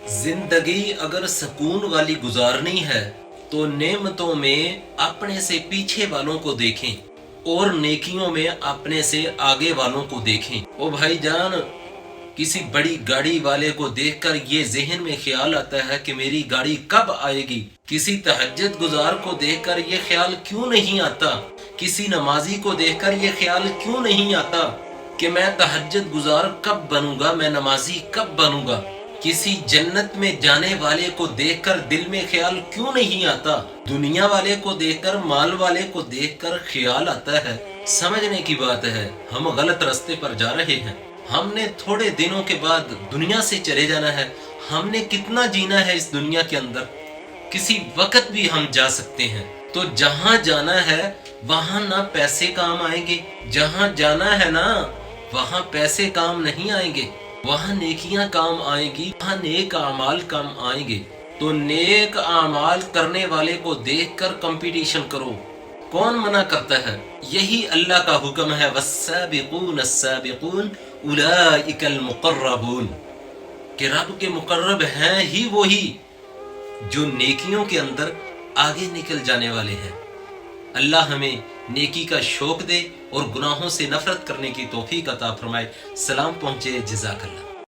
जिंदगी अगर सुकून वाली गुजारनी है तो नेमतों में अपने से पीछे वालों को देखें और नेकियों में अपने से आगे वालों को देखें। ओ भाईजान, किसी बड़ी गाड़ी वाले को देखकर ये जहन में ख्याल आता है कि मेरी गाड़ी कब आएगी। किसी तहज्जुद गुजार को देखकर ये ख्याल क्यों नहीं आता, किसी नमाजी को देखकर ये ख्याल क्यों नहीं आता कि मैं तहज्जुद गुजार कब बनूंगा, मैं नमाजी कब बनूंगा। किसी जन्नत में जाने वाले को देखकर दिल में ख्याल क्यों नहीं आता। दुनिया वाले को देखकर, माल वाले को देखकर ख्याल आता है। समझने की बात है, हम गलत रास्ते पर जा रहे हैं। हमने थोड़े दिनों के बाद दुनिया से चले जाना है। हमने कितना जीना है इस दुनिया के अंदर, किसी वक्त भी हम जा सकते हैं। तो जहां जाना है वहां ना पैसे काम आएंगे, जहां जाना है ना वहां पैसे काम नहीं आएंगे, वहां नेकियां काम आएंगी, वहां नेक आमाल काम आएंगे। तो नेक आमाल करने वाले को देखकर कंपटीशन करो, कौन मना करता है। यही अल्लाह का हुक्म है, वस्साबिकून अस्साबिकून उलाइकल मुकर्रबून, कि रब के मुकर्रब हैं ही वही जो नेकियों के अंदर आगे निकल जाने वाले हैं। अल्लाह हमें नेकी का शौक दे और गुनाहों से नफरत करने की तौफीक अता फरमाए। सलाम पहुंचे, जज़ाकल्लाह।